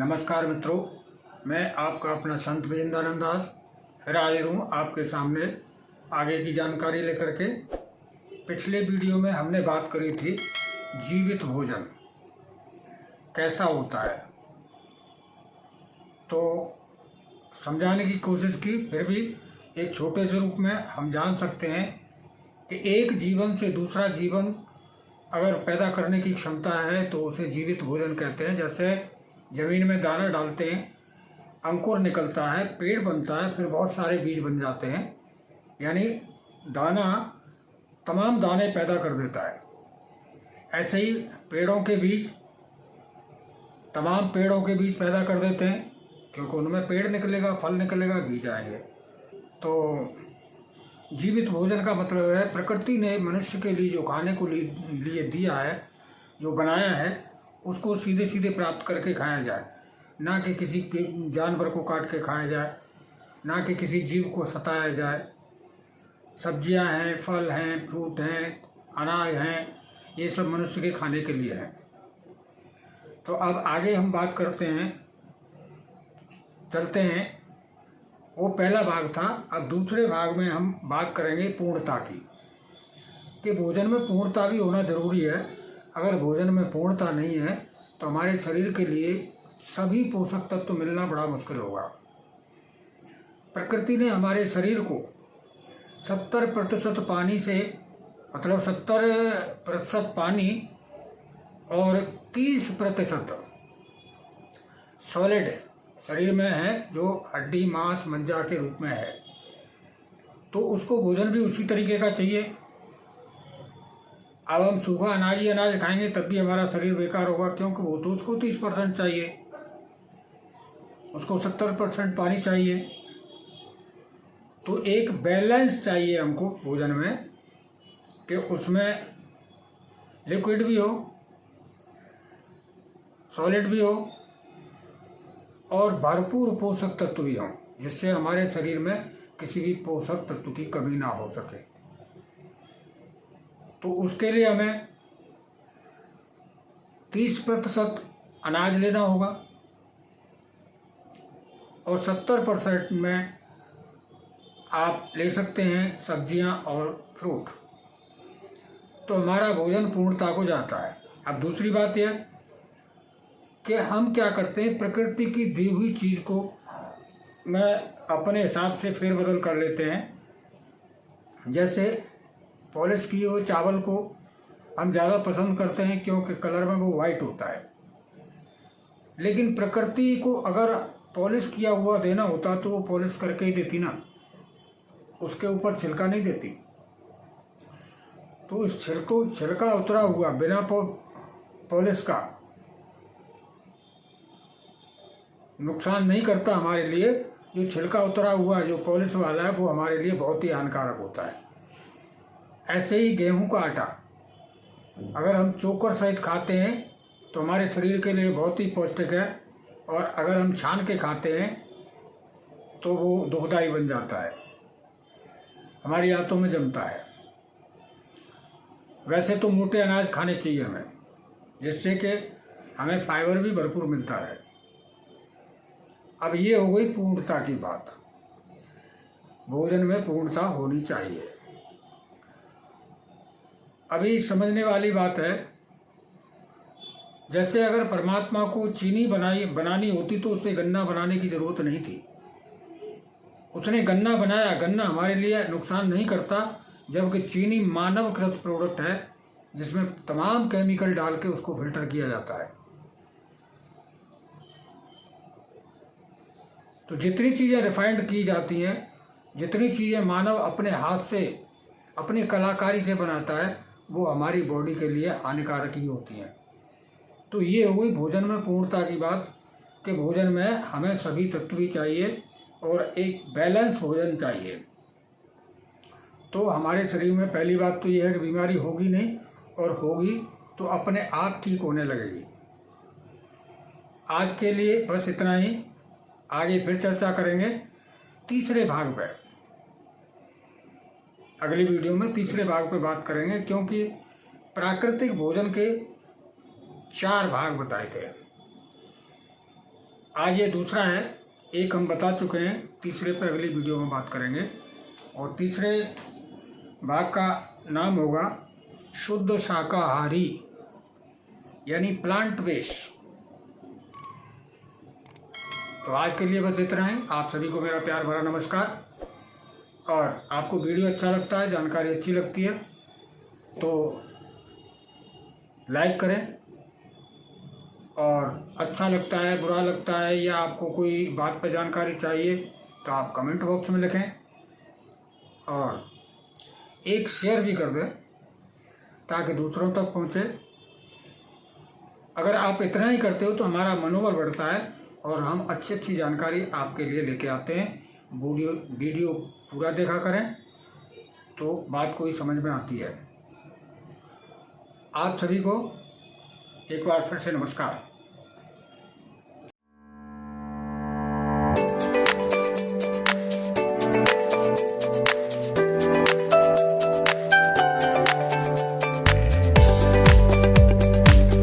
नमस्कार मित्रों, मैं आपका अपना संत विजेंद्रानंद दास फिर हाजिर हूँ आपके सामने आगे की जानकारी लेकर के। पिछले वीडियो में हमने बात करी थी जीवित भोजन कैसा होता है, तो समझाने की कोशिश की। फिर भी एक छोटे से रूप में हम जान सकते हैं कि एक जीवन से दूसरा जीवन अगर पैदा करने की क्षमता है तो उसे जीवित भोजन कहते हैं। जैसे ज़मीन में दाना डालते हैं, अंकुर निकलता है, पेड़ बनता है, फिर बहुत सारे बीज बन जाते हैं, यानी दाना तमाम दाने पैदा कर देता है। ऐसे ही पेड़ों के बीज तमाम पेड़ों के बीज पैदा कर देते हैं, क्योंकि उनमें पेड़ निकलेगा, फल निकलेगा, बीज आएंगे। तो जीवित भोजन का मतलब है प्रकृति ने मनुष्य के लिए जो खाने को लिए दिया है, जो बनाया है, उसको सीधे सीधे प्राप्त करके खाया जाए, ना कि किसी जानवर को काट के खाया जाए, ना कि किसी जीव को सताया जाए। सब्जियां हैं, फल हैं, फ्रूट हैं, अनाज हैं, ये सब मनुष्य के खाने के लिए है। तो अब आगे हम बात करते हैं, चलते हैं। वो पहला भाग था। अब दूसरे भाग में हम बात करेंगे पूर्णता की, कि भोजन में पूर्णता भी होना जरूरी है। अगर भोजन में पूर्णता नहीं है तो हमारे शरीर के लिए सभी पोषक तत्व मिलना बड़ा मुश्किल होगा। प्रकृति ने हमारे शरीर को 70% पानी से, मतलब 70% पानी और 30% सॉलिड शरीर में है, जो हड्डी, मांस, मज्जा के रूप में है। तो उसको भोजन भी उसी तरीके का चाहिए। अब हम सूखा अनाज ही अनाज खाएंगे तब भी हमारा शरीर बेकार होगा, क्योंकि वो तो उसको 30% चाहिए, उसको 70% पानी चाहिए। तो एक बैलेंस चाहिए हमको भोजन में, कि उसमें लिक्विड भी हो, सॉलिड भी हो और भरपूर पोषक तत्व भी हों, जिससे हमारे शरीर में किसी भी पोषक तत्व की कमी ना हो सके। तो उसके लिए हमें 30% अनाज लेना होगा और 70% में आप ले सकते हैं सब्जियां और फ्रूट। तो हमारा भोजन पूर्णता को जाता है। अब दूसरी बात यह कि हम क्या करते हैं, प्रकृति की दी हुई चीज़ को मैं अपने हिसाब से फेरबदल कर लेते हैं। जैसे पॉलिश किए हुए चावल को हम ज़्यादा पसंद करते हैं, क्योंकि कलर में वो वाइट होता है। लेकिन प्रकृति को अगर पॉलिश किया हुआ देना होता तो वो पॉलिश करके ही देती ना, उसके ऊपर छिलका नहीं देती। तो इस छिलका उतरा हुआ बिना पॉलिश का नुकसान नहीं करता हमारे लिए। जो छिलका उतरा हुआ, जो पॉलिश वाला है, वो हमारे लिए बहुत ही हानिकारक होता है। ऐसे ही गेहूं का आटा अगर हम चोकर सहित खाते हैं तो हमारे शरीर के लिए बहुत ही पौष्टिक है, और अगर हम छान के खाते हैं तो वो दुखदाई बन जाता है, हमारी आंतों में जमता है। वैसे तो मोटे अनाज खाने चाहिए हमें, जिससे कि हमें फाइबर भी भरपूर मिलता है। अब ये हो गई पूर्णता की बात। भोजन में पूर्णता होनी चाहिए। अभी समझने वाली बात है, जैसे अगर परमात्मा को चीनी बनानी होती तो उसे गन्ना बनाने की ज़रूरत नहीं थी। उसने गन्ना बनाया। गन्ना हमारे लिए नुकसान नहीं करता, जबकि चीनी मानवकृत प्रोडक्ट है, जिसमें तमाम केमिकल डाल के उसको फिल्टर किया जाता है। तो जितनी चीज़ें रिफाइंड की जाती हैं, जितनी चीज़ें मानव अपने हाथ से, अपनी कलाकारी से बनाता है, वो हमारी बॉडी के लिए हानिकारक ही होती हैं। तो ये हो गई भोजन में पूर्णता की बात, कि भोजन में हमें सभी तत्व भी चाहिए और एक बैलेंस भोजन चाहिए। तो हमारे शरीर में पहली बात तो ये है कि बीमारी होगी नहीं, और होगी तो अपने आप ठीक होने लगेगी। आज के लिए बस इतना ही। आगे फिर चर्चा करेंगे तीसरे भाग पर। अगली वीडियो में तीसरे भाग पे बात करेंगे, क्योंकि प्राकृतिक भोजन के 4 भाग बताए थे। आज ये दूसरा है, एक हम बता चुके हैं, तीसरे पे अगली वीडियो में बात करेंगे। और तीसरे भाग का नाम होगा शुद्ध शाकाहारी यानी प्लांट बेस्ड। तो आज के लिए बस इतना ही। आप सभी को मेरा प्यार भरा नमस्कार। और आपको वीडियो अच्छा लगता है, जानकारी अच्छी लगती है तो लाइक करें, और अच्छा लगता है, बुरा लगता है, या आपको कोई बात पर जानकारी चाहिए तो आप कमेंट बॉक्स में लिखें, और एक शेयर भी कर दें ताकि दूसरों तक पहुंचे। अगर आप इतना ही करते हो तो हमारा मनोबल बढ़ता है और हम अच्छी अच्छी जानकारी आपके लिए लेके आते हैं। वीडियो पूरा देखा करें तो बात कोई समझ में आती है। आप सभी को एक बार फिर से नमस्कार।